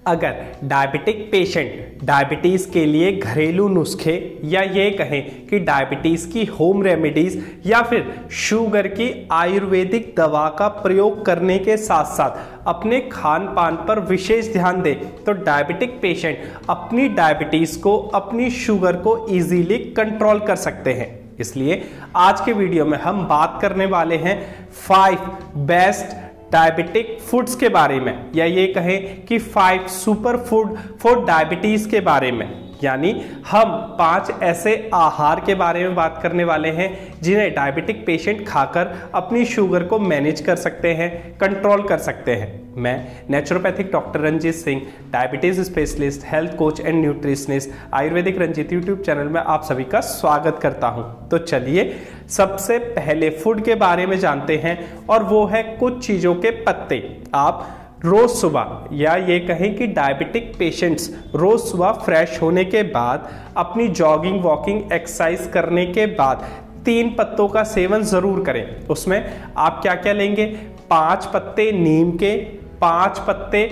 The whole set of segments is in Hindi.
अगर डायबिटिक पेशेंट डायबिटीज़ के लिए घरेलू नुस्खे या ये कहें कि डायबिटीज़ की होम रेमेडीज़ या फिर शुगर की आयुर्वेदिक दवा का प्रयोग करने के साथ साथ अपने खान पान पर विशेष ध्यान दें तो डायबिटिक पेशेंट अपनी डायबिटीज़ को, अपनी शुगर को इजीली कंट्रोल कर सकते हैं। इसलिए आज के वीडियो में हम बात करने वाले हैं 5 बेस्ट डायबिटिक फूड्स के बारे में, या ये कहें कि 5 सुपर फूड फॉर डायबिटीज के बारे में। यानी हम 5 ऐसे आहार के बारे में बात करने वाले हैं जिन्हें डायबिटिक पेशेंट खाकर अपनी शुगर को मैनेज कर सकते हैं, कंट्रोल कर सकते हैं। मैं naturopathic doctor Ranjit Singh, diabetes specialist, health coach and nutritionist, Ayurvedic Ranjit YouTube channel में आप सभी का स्वागत करता हूं। तो चलिए सबसे पहले फूड के बारे में जानते हैं, और वो है कुछ चीज़ों के पत्ते। आप रोज सुबह, या ये कहें कि डायबिटिक पेशेंट्स रोज सुबह फ्रेश होने के बाद, अपनी जॉगिंग वॉकिंग एक्सरसाइज करने के बाद 3 पत्तों का सेवन जरूर करें। उसमें आप क्या क्या लेंगे? 5 पत्ते नीम के, 5 पत्ते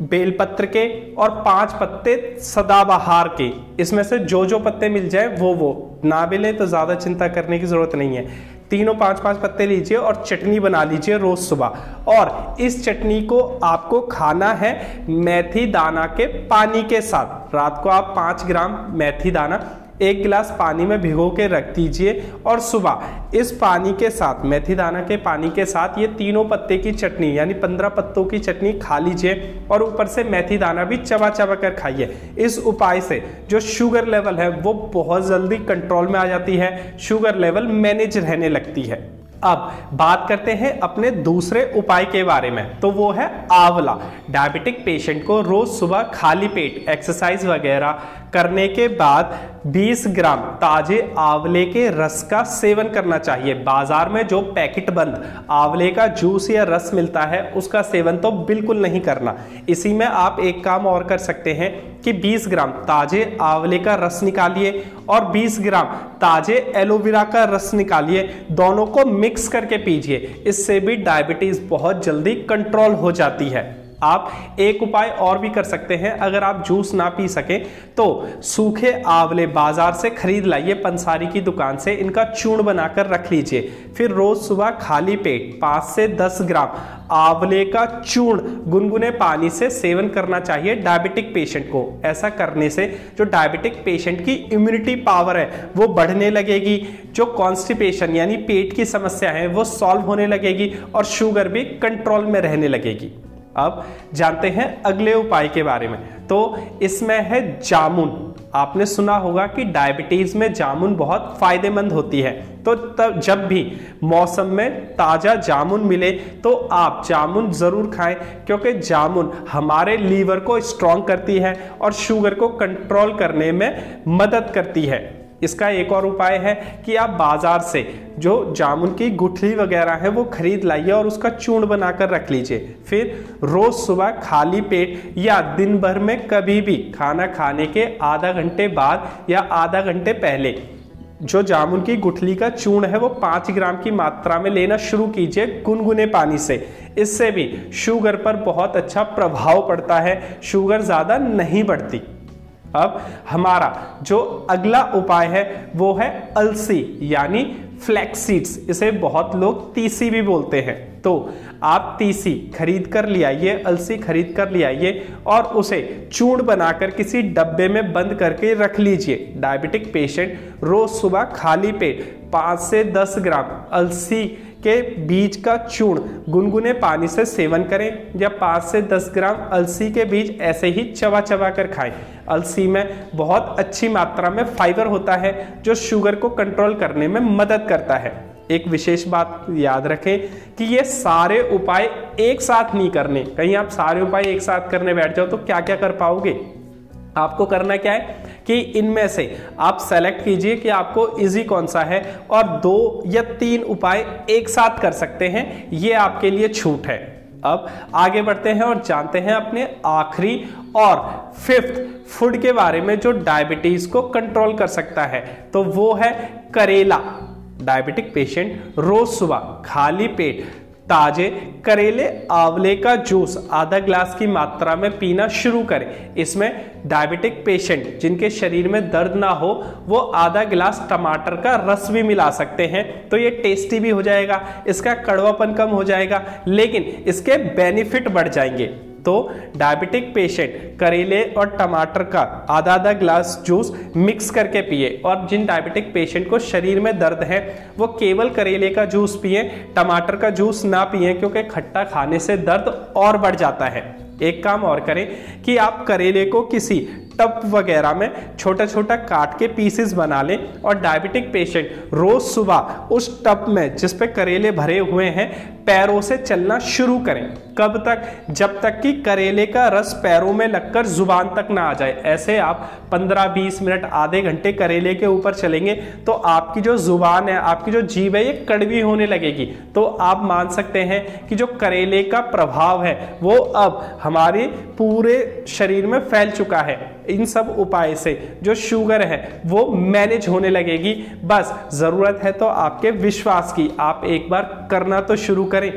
बेलपत्र के और 5 पत्ते सदाबहार के। इसमें से जो पत्ते मिल जाए वो ना मिले तो ज़्यादा चिंता करने की ज़रूरत नहीं है। तीनों 5-5 पत्ते लीजिए और चटनी बना लीजिए रोज सुबह। और इस चटनी को आपको खाना है मेथी दाना के पानी के साथ। रात को आप 5 ग्राम मेथी दाना 1 गिलास पानी में भिगो के रख दीजिए, और सुबह इस पानी के साथ, मेथी दाना के पानी के साथ, ये तीनों पत्ते की चटनी यानी 15 पत्तों की चटनी खा लीजिए, और ऊपर से मेथी दाना भी चबा चबा कर खाइए। इस उपाय से जो शुगर लेवल है वो बहुत जल्दी कंट्रोल में आ जाती है, शुगर लेवल मैनेज रहने लगती है। अब बात करते हैं अपने दूसरे उपाय के बारे में, तो वो है आंवला। डायबिटिक पेशेंट को रोज सुबह खाली पेट एक्सरसाइज वगैरह करने के बाद 20 ग्राम ताजे आंवले के रस का सेवन करना चाहिए। बाजार में जो पैकेट बंद आंवले का जूस या रस मिलता है उसका सेवन तो बिल्कुल नहीं करना। इसी में आप एक काम और कर सकते हैं कि 20 ग्राम ताजे आंवले का रस निकालिए और 20 ग्राम ताजे एलोवेरा का रस निकालिए, दोनों को मिक्स करके पीजिए। इससे भी डायबिटीज बहुत जल्दी कंट्रोल हो जाती है। आप एक उपाय और भी कर सकते हैं। अगर आप जूस ना पी सके तो सूखे आंवले बाजार से खरीद लाइए, पंसारी की दुकान से। इनका चूर्ण बनाकर रख लीजिए। फिर रोज सुबह खाली पेट 5 से 10 ग्राम आंवले का चूर्ण गुनगुने पानी से सेवन करना चाहिए डायबिटिक पेशेंट को। ऐसा करने से जो डायबिटिक पेशेंट की इम्यूनिटी पावर है वो बढ़ने लगेगी, जो कॉन्स्टिपेशन यानी पेट की समस्या है वो सॉल्व होने लगेगी, और शुगर भी कंट्रोल में रहने लगेगी। अब जानते हैं अगले उपाय के बारे में, तो इसमें है जामुन। आपने सुना होगा कि डायबिटीज में जामुन बहुत फायदेमंद होती है, तो तब जब भी मौसम में ताजा जामुन मिले तो आप जामुन जरूर खाएं, क्योंकि जामुन हमारे लीवर को स्ट्रॉन्ग करती है और शुगर को कंट्रोल करने में मदद करती है। इसका एक और उपाय है कि आप बाजार से जो जामुन की गुठली वगैरह है वो खरीद लाइए और उसका चूर्ण बनाकर रख लीजिए। फिर रोज सुबह खाली पेट या दिन भर में कभी भी खाना खाने के आधा घंटे बाद या आधा घंटे पहले जो जामुन की गुठली का चूर्ण है वो 5 ग्राम की मात्रा में लेना शुरू कीजिए गुनगुने पानी से। इससे भी शुगर पर बहुत अच्छा प्रभाव पड़ता है, शुगर ज़्यादा नहीं बढ़ती। अब हमारा जो अगला उपाय है वो है अलसी यानी फ्लैक्स सीड्स। इसे बहुत लोग तीसी भी बोलते हैं। तो आप तीसी खरीद कर ले आइए, अलसी खरीद कर ले आइए और उसे चूर्ण बनाकर किसी डब्बे में बंद करके रख लीजिए। डायबिटिक पेशेंट रोज सुबह खाली पेट 5 से 10 ग्राम अलसी के बीज का चूर्ण गुनगुने पानी से सेवन करें, या 5 से 10 ग्राम अलसी के बीज ऐसे ही चबा चबा कर खाएं। अलसी में बहुत अच्छी मात्रा में फाइबर होता है जो शुगर को कंट्रोल करने में मदद करता है। एक विशेष बात याद रखें कि ये सारे उपाय एक साथ नहीं करने। कहीं आप सारे उपाय एक साथ करने बैठ जाओ तो क्या क्या कर पाओगे। आपको करना क्या है कि इनमें से आप सेलेक्ट कीजिए कि आपको इजी कौन सा है, और 2 या 3 उपाय एक साथ कर सकते हैं। ये आपके लिए छूट है। अब आगे बढ़ते हैं और जानते हैं अपने आखिरी और 5th फूड के बारे में जो डायबिटीज को कंट्रोल कर सकता है, तो वो है करेला। डायबिटिक पेशेंट रोज सुबह खाली पेट ताजे करेले आंवले का जूस आधा ग्लास की मात्रा में पीना शुरू करें। इसमें डायबिटिक पेशेंट जिनके शरीर में दर्द ना हो वो आधा गिलास टमाटर का रस भी मिला सकते हैं, तो ये टेस्टी भी हो जाएगा, इसका कड़वापन कम हो जाएगा, लेकिन इसके बेनिफिट बढ़ जाएंगे। तो डायबिटिक पेशेंट करेले और टमाटर का आधा आधा ग्लास जूस मिक्स करके पिए, और जिन डायबिटिक पेशेंट को शरीर में दर्द है वो केवल करेले का जूस पिए, टमाटर का जूस ना पिए, क्योंकि खट्टा खाने से दर्द और बढ़ जाता है। एक काम और करें कि आप करेले को किसी टब वगैरह में छोटा छोटा काट के पीसेस बना लें, और डायबिटिक पेशेंट रोज सुबह उस टब में जिस पे करेले भरे हुए हैं पैरों से चलना शुरू करें। कब तक? जब तक कि करेले का रस पैरों में लगकर जुबान तक ना आ जाए। ऐसे आप 15-20 मिनट आधे घंटे करेले के ऊपर चलेंगे तो आपकी जो जुबान है, आपकी जो जीभ है, ये कड़वी होने लगेगी। तो आप मान सकते हैं कि जो करेले का प्रभाव है वो अब हमारे पूरे शरीर में फैल चुका है। इन सब उपाय से जो शुगर है वो मैनेज होने लगेगी। बस जरूरत है तो आपके विश्वास की, आप एक बार करना तो शुरू करें।